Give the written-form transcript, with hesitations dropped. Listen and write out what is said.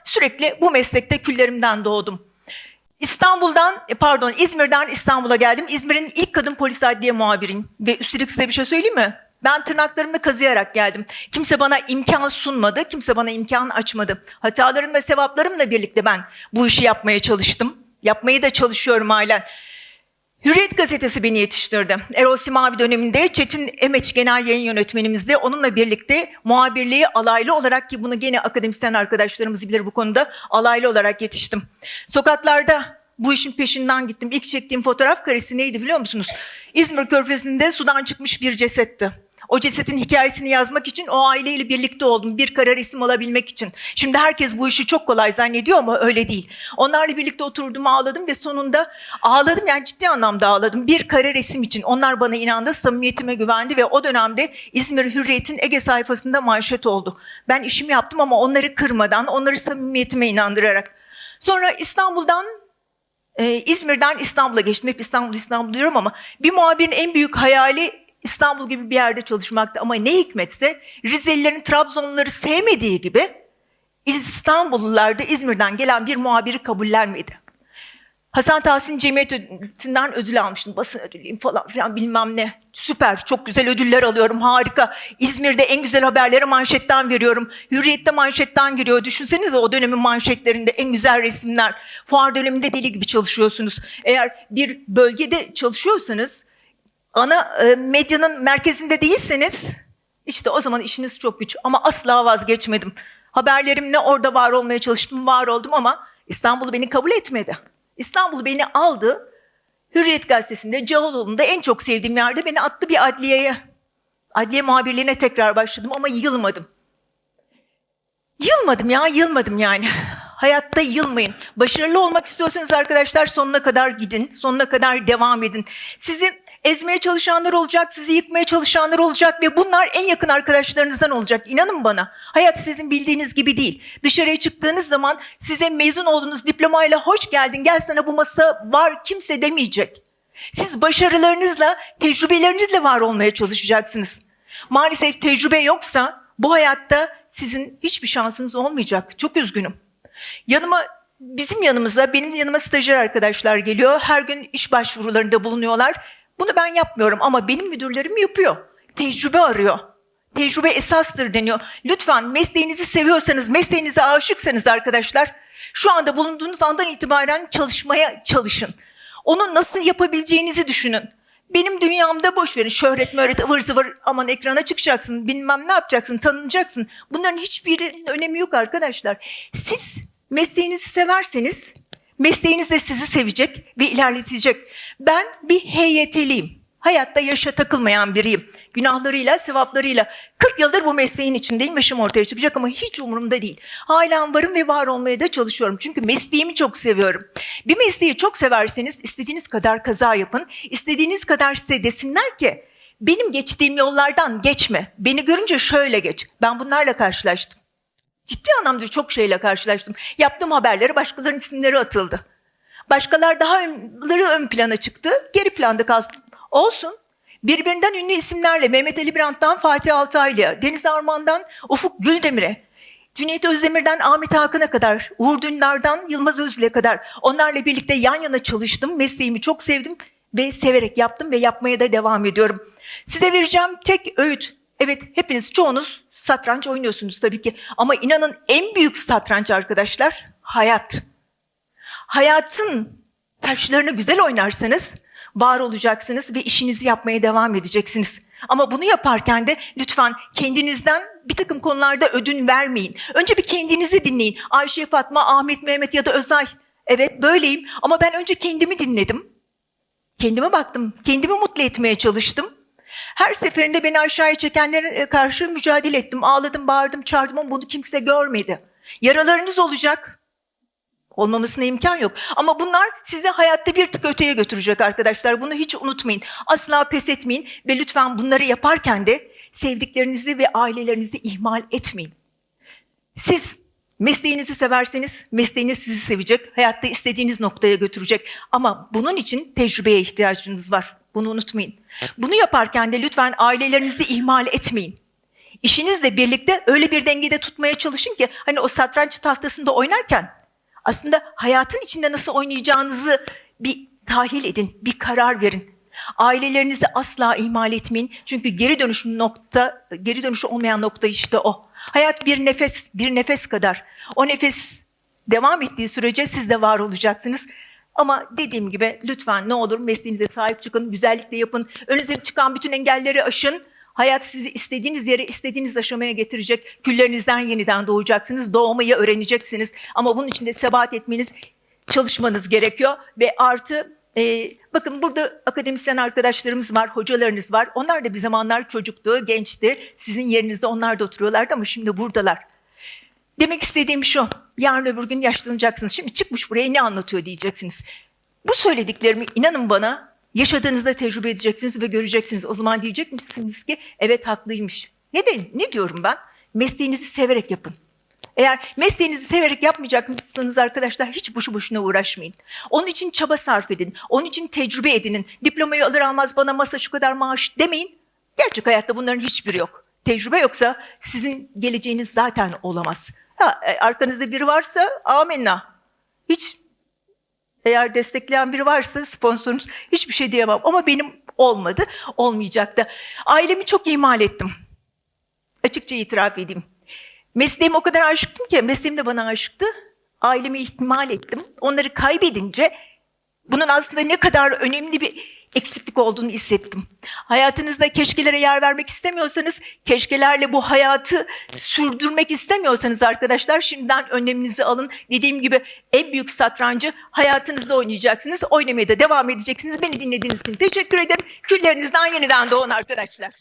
sürekli bu meslekte küllerimden doğdum. İzmir'den İstanbul'a geldim. İzmir'in ilk kadın polis adliye muhabiriyim. Ve üstelik size bir şey söyleyeyim mi? Ben tırnaklarımı kazıyarak geldim. Kimse bana imkan sunmadı, kimse bana imkan açmadı. Hatalarım ve sevaplarımla birlikte ben bu işi yapmaya çalıştım. Yapmayı da çalışıyorum halen. Hürriyet gazetesi beni yetiştirdi. Erol Simavi döneminde Çetin Emeç genel yayın yönetmenimizdi. Onunla birlikte muhabirliği alaylı olarak, ki bunu gene akademisyen arkadaşlarımız bilir bu konuda, alaylı olarak yetiştim. Sokaklarda bu işin peşinden gittim. İlk çektiğim fotoğraf karesi neydi biliyor musunuz? İzmir Körfezi'nde sudan çıkmış bir cesetti. O cesetin hikayesini yazmak için o aileyle birlikte oldum. Bir kara resim alabilmek için. Şimdi herkes bu işi çok kolay zannediyor ama öyle değil. Onlarla birlikte oturdum, ağladım ve sonunda ağladım, yani ciddi anlamda ağladım. Bir kara resim için. Onlar bana inandı, samimiyetime güvendi ve o dönemde İzmir Hürriyet'in Ege sayfasında manşet oldu. Ben işimi yaptım ama onları kırmadan, onları samimiyetime inandırarak. Sonra İzmir'den İstanbul'a geçtim. Hep İstanbul diyorum ama bir muhabirin en büyük hayali İstanbul gibi bir yerde çalışmaktı. Ama ne hikmetse Rizelilerin Trabzonluları sevmediği gibi İstanbullular da İzmir'den gelen bir muhabiri kabullenmedi. Hasan Tahsin Cemiyeti'nden ödül almıştım. Basın ödülüyüm falan filan bilmem ne. Süper, çok güzel ödüller alıyorum, harika. İzmir'de en güzel haberleri manşetten veriyorum. Hürriyet'te manşetten giriyor. Düşünsenize o dönemin manşetlerinde en güzel resimler. Fuar döneminde deli gibi çalışıyorsunuz. Eğer bir bölgede çalışıyorsanız, ana medyanın merkezinde değilseniz, işte o zaman işiniz çok güç. Ama asla vazgeçmedim. Haberlerimle orada var olmaya çalıştım, var oldum ama İstanbul beni kabul etmedi. İstanbul beni aldı, Hürriyet Gazetesi'nde, Cağaloğlu'nda en çok sevdiğim yerde beni attı bir adliyeye. Adliye muhabirliğine tekrar başladım ama yılmadım. Yılmadım yani. Hayatta yılmayın. Başarılı olmak istiyorsanız arkadaşlar sonuna kadar gidin, sonuna kadar devam edin. Sizi ezmeye çalışanlar olacak, sizi yıkmaya çalışanlar olacak ve bunlar en yakın arkadaşlarınızdan olacak. İnanın bana, hayat sizin bildiğiniz gibi değil. Dışarıya çıktığınız zaman size mezun olduğunuz diplomayla hoş geldin, gel sana bu masa var kimse demeyecek. Siz başarılarınızla, tecrübelerinizle var olmaya çalışacaksınız. Maalesef tecrübe yoksa bu hayatta sizin hiçbir şansınız olmayacak. Çok üzgünüm. Benim yanıma stajyer arkadaşlar geliyor. Her gün iş başvurularında bulunuyorlar. Bunu ben yapmıyorum ama benim müdürlerim yapıyor. Tecrübe arıyor. Tecrübe esastır deniyor. Lütfen mesleğinizi seviyorsanız, mesleğinize aşıksanız arkadaşlar, şu anda bulunduğunuz andan itibaren çalışmaya çalışın. Onu nasıl yapabileceğinizi düşünün. Benim dünyamda boş verin. Şöhret, ıvır zıvır, aman ekrana çıkacaksın, bilmem ne yapacaksın, tanınacaksın. Bunların hiçbirinin önemi yok arkadaşlar. Siz mesleğinizi severseniz, mesleğiniz de sizi sevecek ve ilerletecek. Ben bir HYT'liyim. Hayatta yaşa takılmayan biriyim. Günahlarıyla, sevaplarıyla. 40 yıldır bu mesleğin içindeyim. Yaşım ortaya çıkacak ama hiç umurumda değil. Halen varım ve var olmaya da çalışıyorum. Çünkü mesleğimi çok seviyorum. Bir mesleği çok severseniz istediğiniz kadar kaza yapın. İstediğiniz kadar size desinler ki benim geçtiğim yollardan geçme. Beni görünce şöyle geç. Ben bunlarla karşılaştım. Ciddi anlamda çok şeyle karşılaştım. Yaptığım haberlere başkalarının isimleri atıldı. Başkaları daha ön plana çıktı, geri planda kaldı. Olsun. Birbirinden ünlü isimlerle Mehmet Ali Brandt'tan Fatih Altaylı'ya, Deniz Arman'dan Ufuk Güldemir'e, Cüneyt Özdemir'den Ahmet Hakan'a kadar, Uğur Dündar'dan Yılmaz Özil'e kadar onlarla birlikte yan yana çalıştım. Mesleğimi çok sevdim ve severek yaptım ve yapmaya da devam ediyorum. Size vereceğim tek öğüt. Evet, hepiniz, çoğunuz satranç oynuyorsunuz tabii ki. Ama inanın en büyük satranç arkadaşlar hayat. Hayatın taşlarını güzel oynarsanız var olacaksınız ve işinizi yapmaya devam edeceksiniz. Ama bunu yaparken de lütfen kendinizden bir takım konularda ödün vermeyin. Önce bir kendinizi dinleyin. Ayşe, Fatma, Ahmet, Mehmet ya da Özay. Evet böyleyim ama ben önce kendimi dinledim. Kendime baktım, kendimi mutlu etmeye çalıştım. Her seferinde beni aşağıya çekenlere karşı mücadele ettim. Ağladım, bağırdım, çağırdım ama bunu kimse görmedi. Yaralarınız olacak. Olmamasına imkan yok. Ama bunlar sizi hayatta bir tık öteye götürecek arkadaşlar. Bunu hiç unutmayın. Asla pes etmeyin ve lütfen bunları yaparken de sevdiklerinizi ve ailelerinizi ihmal etmeyin. Siz mesleğinizi severseniz mesleğiniz sizi sevecek, hayatta istediğiniz noktaya götürecek. Ama bunun için tecrübeye ihtiyacınız var. Bunu unutmayın. Bunu yaparken de lütfen ailelerinizi ihmal etmeyin. İşinizle birlikte öyle bir dengede tutmaya çalışın ki hani o satranç tahtasında oynarken aslında hayatın içinde nasıl oynayacağınızı bir tahlil edin, bir karar verin. Ailelerinizi asla ihmal etmeyin. Çünkü geri dönüşü olmayan nokta işte o. Hayat bir nefes kadar. O nefes devam ettiği sürece siz de var olacaksınız. Ama dediğim gibi lütfen ne olur mesleğinize sahip çıkın, güzellikle yapın. Önünüze çıkan bütün engelleri aşın. Hayat sizi istediğiniz yere, istediğiniz aşamaya getirecek. Küllerinizden yeniden doğacaksınız, doğmayı öğreneceksiniz. Ama bunun için de sebat etmeniz, çalışmanız gerekiyor. Ve artı, bakın burada akademisyen arkadaşlarımız var, hocalarınız var. Onlar da bir zamanlar çocuktu, gençti. Sizin yerinizde onlar da oturuyorlardı ama şimdi buradalar. Demek istediğim şu, yarın öbür gün yaşlanacaksınız. Şimdi çıkmış buraya ne anlatıyor diyeceksiniz. Bu söylediklerimi inanın bana yaşadığınızda tecrübe edeceksiniz ve göreceksiniz. O zaman diyecek misiniz ki evet haklıymış. Ne diyorum ben? Mesleğinizi severek yapın. Eğer mesleğinizi severek yapmayacaksanız arkadaşlar hiç boşu boşuna uğraşmayın. Onun için çaba sarf edin. Onun için tecrübe edinin. Diplomayı alır almaz bana masa şu kadar maaş demeyin. Gerçek hayatta bunların hiçbiri yok. Tecrübe yoksa sizin geleceğiniz zaten olamaz. Arkanızda biri varsa amenna. Hiç eğer destekleyen biri varsa sponsorunuz hiçbir şey diyemem. Ama benim olmadı, olmayacak da. Ailemi çok ihmal ettim. Açıkça itiraf edeyim. Mesleğime o kadar aşıktım ki, mesleğim de bana aşıktı. Ailemi ihmal ettim. Onları kaybedince bunun aslında ne kadar önemli bir eksiklik olduğunu hissettim. Hayatınızda keşkelere yer vermek istemiyorsanız, keşkelerle bu hayatı sürdürmek istemiyorsanız arkadaşlar şimdiden önleminizi alın. Dediğim gibi en büyük satrancı hayatınızda oynayacaksınız. Oynamaya da devam edeceksiniz. Beni dinlediğiniz için teşekkür ederim. Küllerinizden yeniden doğun arkadaşlar.